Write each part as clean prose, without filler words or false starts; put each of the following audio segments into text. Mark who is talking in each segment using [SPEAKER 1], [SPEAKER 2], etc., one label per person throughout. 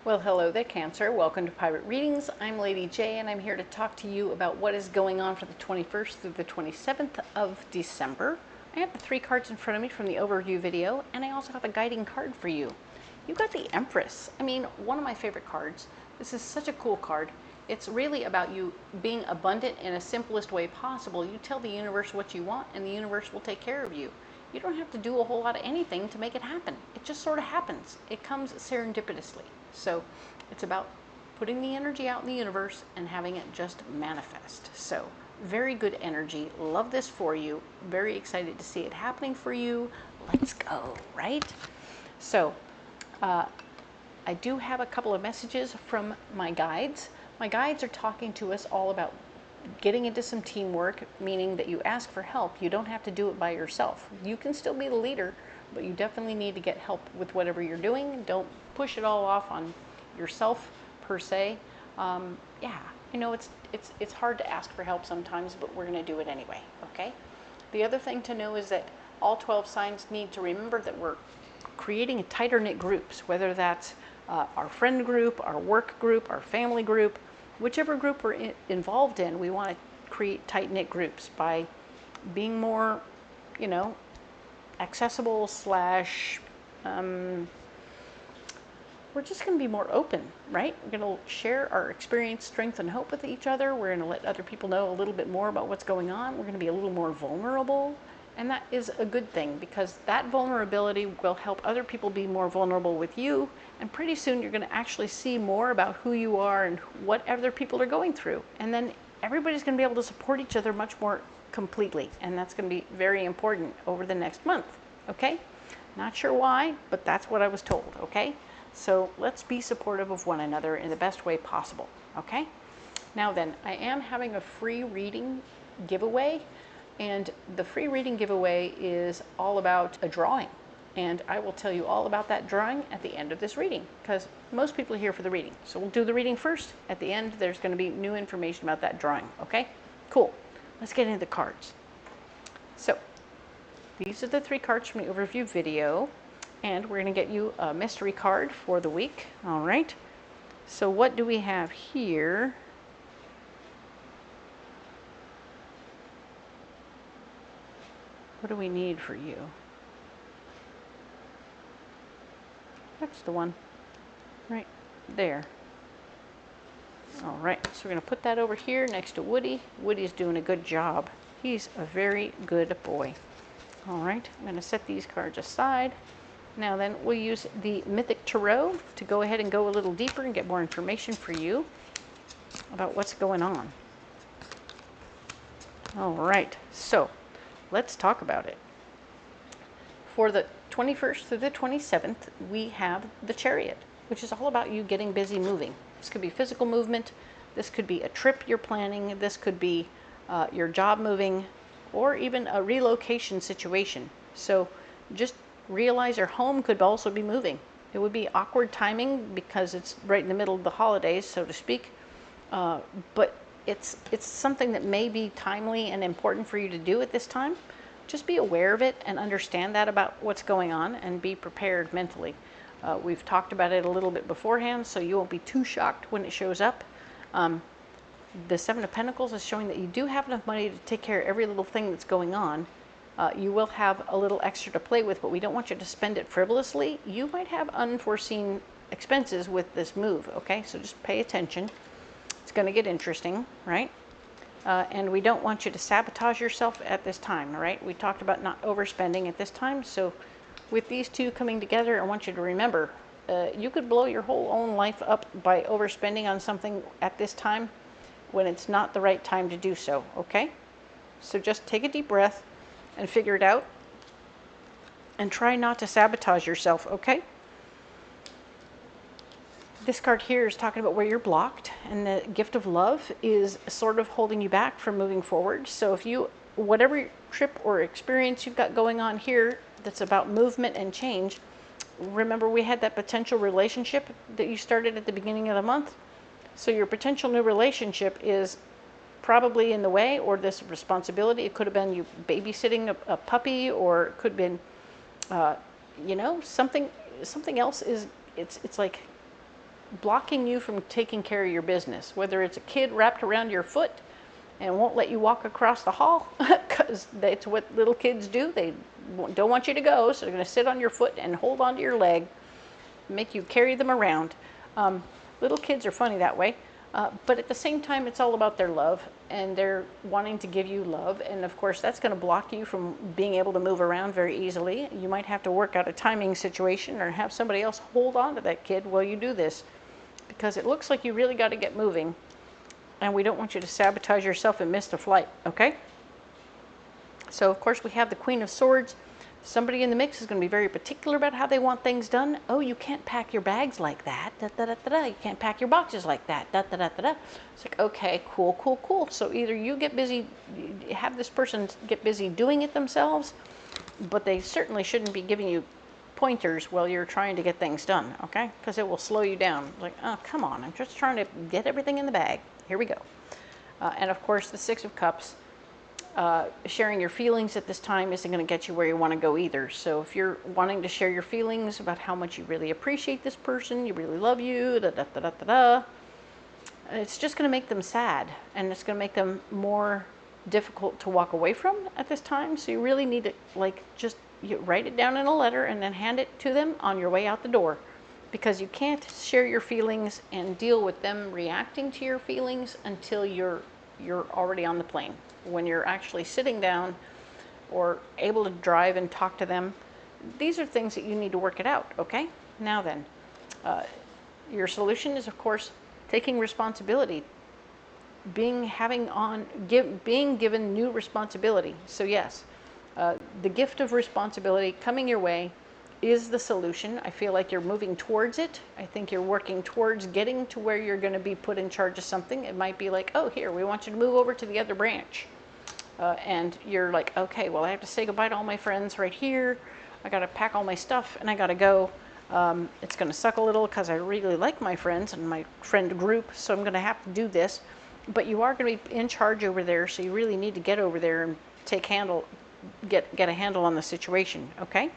[SPEAKER 1] Well, hello there, Cancer. Welcome to Pirate Readings. I'm Lady J, and I'm here to talk to you about what is going on for the 21st through the 27th of December. I have the 3 cards in front of me from the overview video, and I also have a guiding card for you. You got the Empress. I mean, one of my favorite cards. This is such a cool card. It's really about you being abundant in a simplest way possible. You tell the universe what you want, and the universe will take care of you. You don't have to do a whole lot of anything to make it happen. It just sort of happens. It comes serendipitously. So it's about putting the energy out in the universe and having it just manifest. So very good energy. Love this for you. Very excited to see it happening for you. Let's go, right? So I do have a couple of messages from my guides. My guides are talking to us all about getting into some teamwork, meaning that you ask for help. You don't have to do it by yourself. You can still be the leader, but you definitely need to get help with whatever you're doing. Don't push it all off on yourself per se. Yeah, I know it's hard to ask for help sometimes, but we're going to do it anyway, okay? The other thing to know is that all 12 signs need to remember that we're creating tighter knit groups, whether that's our friend group, our work group, our family group, whichever group we're involved in. We want to create tight knit groups by being more, accessible slash, we're just going to be more open, right? We're going to share our experience, strength, and hope with each other. We're going to let other people know a little bit more about what's going on. We're going to be a little more vulnerable. And that is a good thing, because that vulnerability will help other people be more vulnerable with you. And pretty soon you're going to actually see more about who you are and what other people are going through. And then everybody's going to be able to support each other much more completely. And that's going to be very important over the next month. Okay? Not sure why, but that's what I was told. Okay? So let's be supportive of one another in the best way possible. Okay? Now then, I am having a free reading giveaway. And the free reading giveaway is all about a drawing. And I will tell you all about that drawing at the end of this reading, because most people are here for the reading. So we'll do the reading first. At the end, there's going to be new information about that drawing. Okay? Cool. Let's get into the cards. So these are the 3 cards from the overview video. And we're going to get you a mystery card for the week. All right. So what do we have here? What do we need for you? That's the one. Right there. All right, so we're going to put that over here next to Woody. Woody's doing a good job. He's a very good boy. All right, I'm going to set these cards aside. Now then, we'll use the Mythic Tarot to go ahead and go a little deeper and get more information for you about what's going on. All right, so let's talk about it. For the 21st through the 27th, we have the Chariot, which is all about you getting busy moving. This could be physical movement. This could be a trip you're planning. This could be your job moving, or even a relocation situation. So just realize your home could also be moving. It would be awkward timing because it's right in the middle of the holidays, so to speak. But it's something that may be timely and important for you to do at this time. Just be aware of it and understand that about what's going on, and be prepared mentally. We've talked about it a little bit beforehand, so you won't be too shocked when it shows up. The 7 of Pentacles is showing that you do have enough money to take care of every little thing that's going on. You will have a little extra to play with, but we don't want you to spend it frivolously. You might have unforeseen expenses with this move, okay? So just pay attention. It's going to get interesting, right? And we don't want you to sabotage yourself at this time, all right? We talked about not overspending at this time. So with these 2 coming together, I want you to remember, you could blow your whole own life up by overspending on something at this time when it's not the right time to do so, okay? So just take a deep breath and figure it out, and try not to sabotage yourself, okay? This card here is talking about where you're blocked, and the gift of love is sort of holding you back from moving forward. So if you, whatever trip or experience you've got going on here that's about movement and change, remember we had that potential relationship that you started at the beginning of the month. So your potential new relationship is probably in the way, or this responsibility. It could have been you babysitting a puppy, or it could have been, something else is, it's like blocking you from taking care of your business, whether it's a kid wrapped around your foot and won't let you walk across the hall because that's what little kids do. They don't want you to go, so they're going to sit on your foot and hold onto your leg, make you carry them around. Little kids are funny that way, but at the same time, it's all about their love, and they're wanting to give you love, and of course, that's going to block you from being able to move around very easily. You might have to work out a timing situation or have somebody else hold on to that kid while you do this, because it looks like you really got to get moving. And we don't want you to sabotage yourself and miss the flight, okay? So, of course, we have the Queen of Swords. Somebody in the mix is going to be very particular about how they want things done. Oh, you can't pack your bags like that. Da, da, da, da, da. You can't pack your boxes like that. Da, da, da, da, da. It's like, okay, cool, cool, cool. So either you get busy, have this person get busy doing it themselves, but they certainly shouldn't be giving you pointers while you're trying to get things done, okay? Because it will slow you down. Like, oh, come on, I'm just trying to get everything in the bag. Here we go. And of course, the Six of Cups, sharing your feelings at this time isn't going to get you where you want to go either. So if you're wanting to share your feelings about how much you really appreciate this person, you really love you, da da da da da da, it's just going to make them sad, and it's going to make them more difficult to walk away from at this time. So you really need to, like, just write it down in a letter and then hand it to them on your way out the door. Because you can't share your feelings and deal with them reacting to your feelings until you're already on the plane. When you're actually sitting down or able to drive and talk to them, these are things that you need to work it out, okay? Now then, your solution is, of course, taking responsibility, being given new responsibility. So yes, the gift of responsibility coming your way is the solution. I feel like you're moving towards it. I think you're working towards getting to where you're going to be put in charge of something. It might be like, oh, here, we want you to move over to the other branch. And you're like, okay, well, I have to say goodbye to all my friends right here. I got to pack all my stuff and I got to go. It's going to suck a little because I really like my friends and my friend group, so I'm going to have to do this. But you are going to be in charge over there, so you really need to get over there and get a handle on the situation, okay?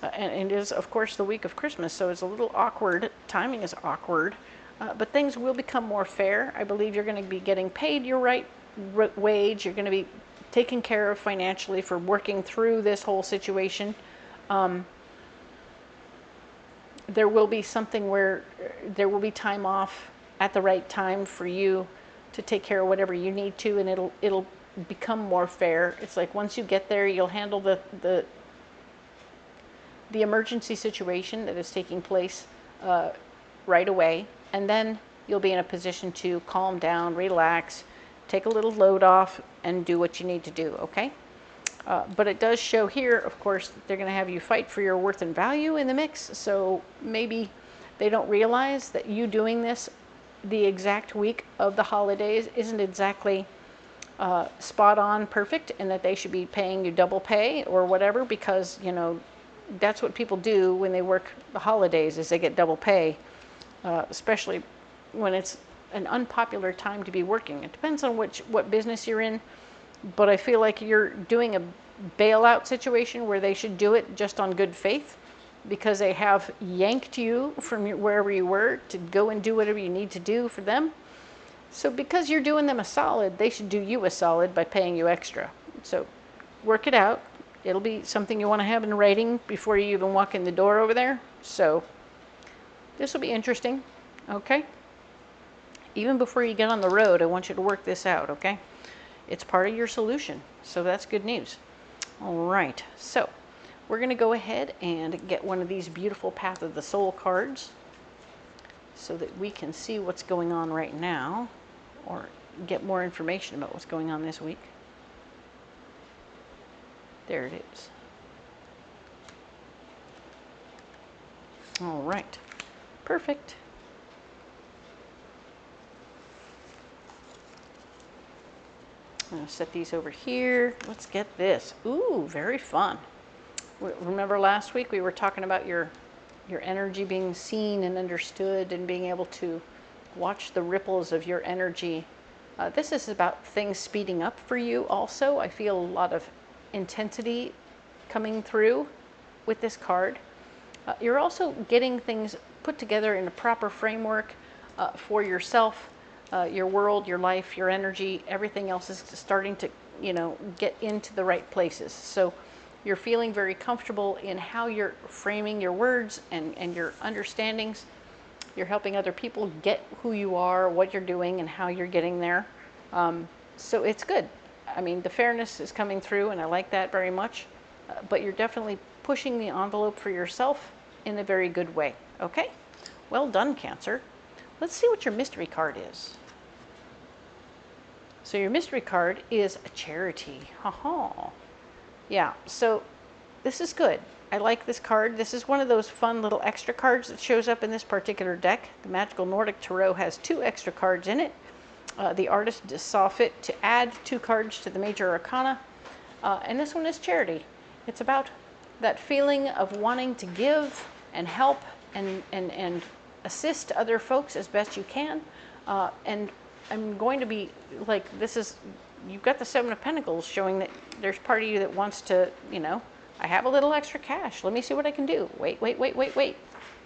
[SPEAKER 1] And it is, of course, the week of Christmas, so it's a little awkward. Timing is awkward, but things will become more fair. I believe you're going to be getting paid your right wage. You're going to be taken care of financially for working through this whole situation. There will be something where there will be time off at the right time for you to take care of whatever you need to, and it'll become more fair. It's like once you get there, you'll handle the emergency situation that is taking place right away, and then you'll be in a position to calm down, relax, take a little load off, and do what you need to do, okay? But it does show here, of course, that they're going to have you fight for your worth and value in the mix, so maybe they don't realize that you doing this the exact week of the holidays isn't exactly spot on perfect, and that they should be paying you double pay or whatever, because, you know, that's what people do when they work the holidays, is they get double pay, especially when it's an unpopular time to be working. It depends on what business you're in, but I feel like you're doing a bailout situation where they should do it just on good faith, because they have yanked you from wherever you were to go and do whatever you need to do for them. So because you're doing them a solid, they should do you a solid by paying you extra. So work it out. It'll be something you want to have in writing before you even walk in the door over there. So this will be interesting, okay? Even before you get on the road, I want you to work this out, okay? It's part of your solution, so that's good news. All right, so we're going to go ahead and get one of these beautiful Path of the Soul cards so that we can see what's going on right now, or get more information about what's going on this week. There it is. All right, perfect. I'm going to set these over here. Let's get this. Ooh, very fun. Remember last week we were talking about your energy being seen and understood, and being able to watch the ripples of your energy. This is about things speeding up for you also. I feel a lot of intensity coming through with this card. You're also getting things put together in a proper framework for yourself, your world, your life, your energy. Everything else is starting to, get into the right places. So you're feeling very comfortable in how you're framing your words and your understandings. You're helping other people get who you are, what you're doing, and how you're getting there. So it's good. I mean, the fairness is coming through, and I like that very much. But you're definitely pushing the envelope for yourself in a very good way. Okay? Well done, Cancer. Let's see what your mystery card is. So your mystery card is a charity. Ha-ha. Yeah, so this is good. I like this card. This is one of those fun little extra cards that shows up in this particular deck. The Magical Nordic Tarot has 2 extra cards in it. The artist just saw fit to add 2 cards to the major arcana. And this one is charity. It's about that feeling of wanting to give and help and assist other folks as best you can. And I'm going to be like, you've got the 7 of Pentacles showing that there's part of you that wants to, I have a little extra cash. Let me see what I can do. Wait.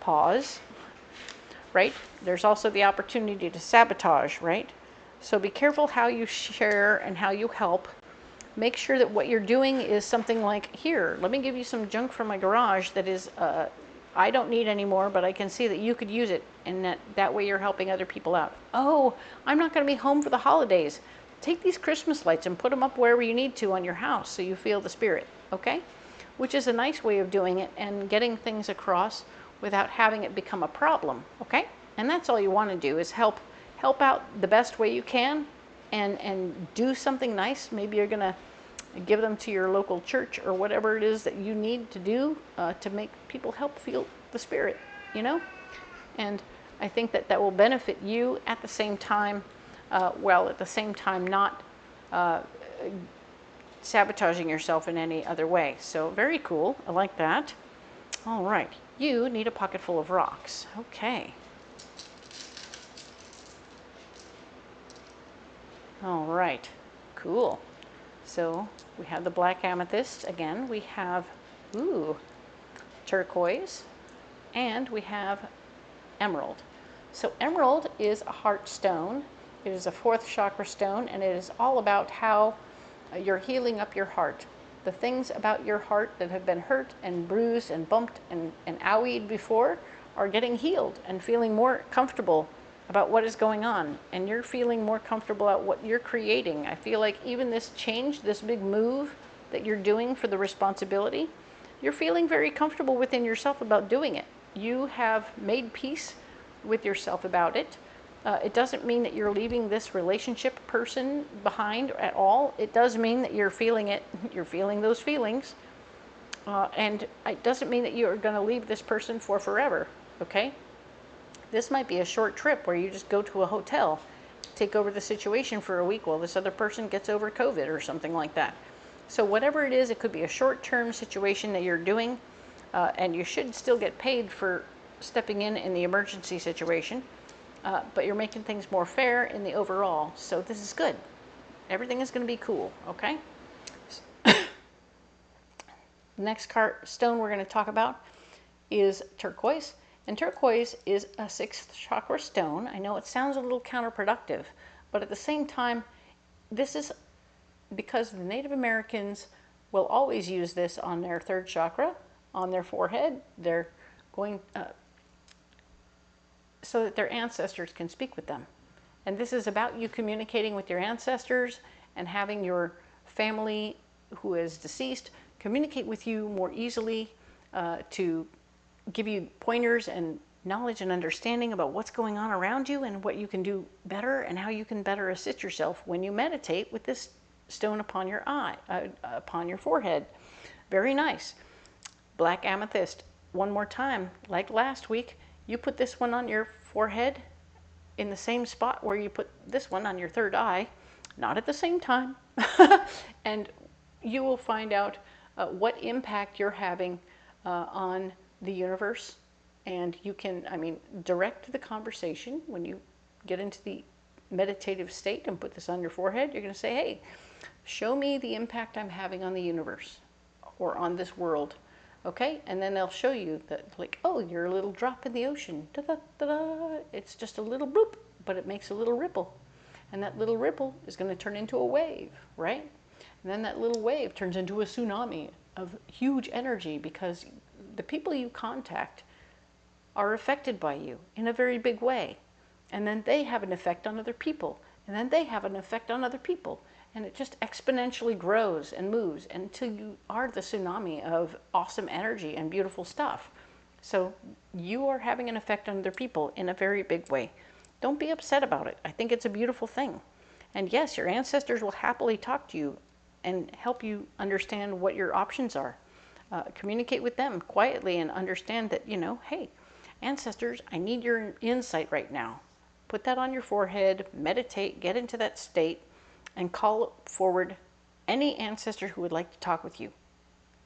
[SPEAKER 1] Pause. Right? There's also the opportunity to sabotage, right? So be careful how you share and how you help. Make sure that what you're doing is something like, here, let me give you some junk from my garage that is, I don't need anymore, but I can see that you could use it, and that way you're helping other people out. Oh, I'm not going to be home for the holidays. Take these Christmas lights and put them up wherever you need to on your house so you feel the spirit, okay? Which is a nice way of doing it and getting things across without having it become a problem, okay? And that's all you want to do is help out the best way you can and do something nice. Maybe you're going to give them to your local church or whatever it is that you need to do to make people help feel the spirit, And I think that will benefit you at the same time, while at the same time not sabotaging yourself in any other way. So very cool. I like that. All right. You need a pocket full of rocks. Okay. All right. Cool. So we have the black amethyst again. We have, turquoise, and we have emerald. So emerald is a heart stone. It is a 4th chakra stone, and it is all about how you're healing up your heart. The things about your heart that have been hurt and bruised and bumped and owied before are getting healed and feeling more comfortable about what is going on, and you're feeling more comfortable about what you're creating. I feel like even this change, this big move that you're doing for the responsibility, you're feeling very comfortable within yourself about doing it. You have made peace with yourself about it. It doesn't mean that you're leaving this relationship person behind at all. It does mean that you're feeling it, you're feeling those feelings, and it doesn't mean that you're going to leave this person for forever, okay? This might be a short trip where you just go to a hotel, take over the situation for a week while this other person gets over COVID or something like that. So whatever it is, it could be a short-term situation that you're doing, and you should still get paid for stepping in the emergency situation, but you're making things more fair in the overall. So this is good. Everything is going to be cool, okay? Next stone we're going to talk about is turquoise. And turquoise is a 6th chakra stone. I know it sounds a little counterproductive, but at the same time, this is because the Native Americans will always use this on their 3rd chakra, on their forehead. They're going so that their ancestors can speak with them. And this is about you communicating with your ancestors and having your family who is deceased communicate with you more easily, to give you pointers and knowledge and understanding about what's going on around you and what you can do better and how you can better assist yourself when you meditate with this stone upon your upon your forehead. Very nice. Black amethyst. One more time, like last week, you put this one on your forehead in the same spot where you put this one on your 3rd eye, not at the same time, and you will find out what impact you're having on the universe, and you can, direct the conversation when you get into the meditative state and put this on your forehead. You're going to say, hey, show me the impact I'm having on the universe or on this world. Okay, and then they'll show you that, like, oh, you're a little drop in the ocean. Da-da-da-da. It's just a little bloop, but it makes a little ripple. And that little ripple is going to turn into a wave, right? And then that little wave turns into a tsunami of huge energy, because the people you contact are affected by you in a very big way. And then they have an effect on other people. And then they have an effect on other people. And it just exponentially grows and moves until you are the tsunami of awesome energy and beautiful stuff. So you are having an effect on other people in a very big way. Don't be upset about it. I think it's a beautiful thing. And yes, your ancestors will happily talk to you and help you understand what your options are. Communicate with them quietly and understand that, you know, hey, ancestors, I need your insight right now. Put that on your forehead, meditate, get into that state, and call forward any ancestor who would like to talk with you.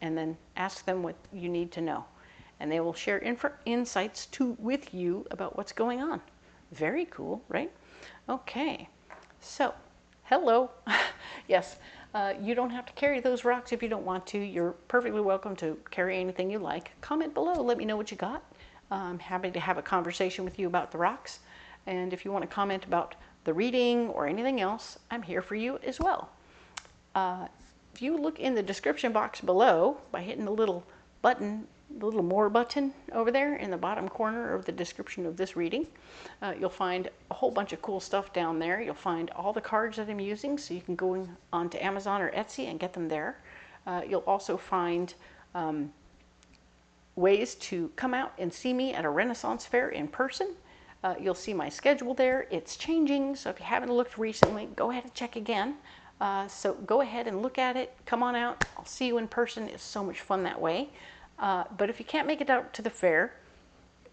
[SPEAKER 1] And then ask them what you need to know. And they will share insights with you about what's going on. Very cool, right? Okay, so hello. Yes, you don't have to carry those rocks if you don't want to. You're perfectly welcome to carry anything you like. Comment below, let me know what you got. I'm happy to have a conversation with you about the rocks. And if you want to comment about the reading or anything else, I'm here for you as well. If you look in the description box below by hitting the little button, the little more button over there in the bottom corner of the description of this reading, you'll find a whole bunch of cool stuff down there. You'll find all the cards that I'm using, so you can go onto Amazon or Etsy and get them there. You'll also find ways to come out and see me at a Renaissance fair in person. You'll see my schedule there. It's changing, so if you haven't looked recently, go ahead and check again. So go ahead and look at it. Come on out. I'll see you in person. It's so much fun that way. But if you can't make it out to the fair,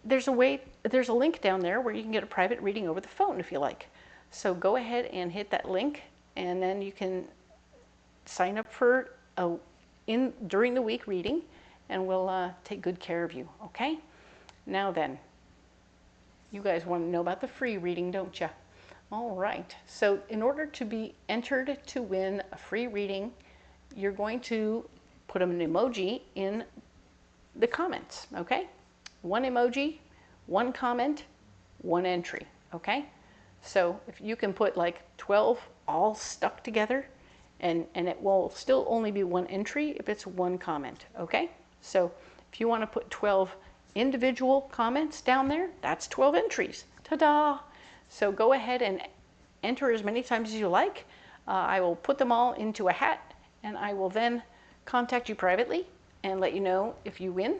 [SPEAKER 1] there's a link down there where you can get a private reading over the phone if you like. So go ahead and hit that link, and then you can sign up for during the week reading, and we'll take good care of you. Okay? Now then. You guys want to know about the free reading, don't you? All right. So in order to be entered to win a free reading, you're going to put an emoji in the comments, okay? One emoji, one comment, one entry, okay? So if you can put like 12 all stuck together, and it will still only be one entry if it's one comment, okay? So if you want to put 12 individual comments down there, that's 12 entries. Ta-da! So go ahead and enter as many times as you like. I will put them all into a hat, and I will then contact you privately and let you know if you win.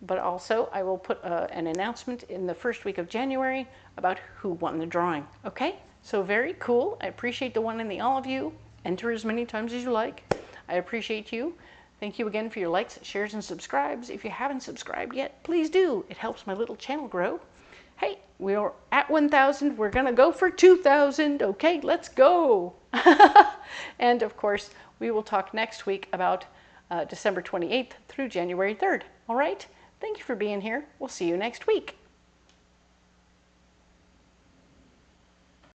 [SPEAKER 1] But also I will put an announcement in the first week of January about who won the drawing. Okay? So very cool. I appreciate the one and the all of you. Enter as many times as you like. I appreciate you. Thank you again for your likes, shares, and subscribes. If you haven't subscribed yet, please do. It helps my little channel grow. Hey, we're at 1,000. We're going to go for 2,000. Okay, let's go. And of course, we will talk next week about December 28th through January 3rd. All right? Thank you for being here. We'll see you next week.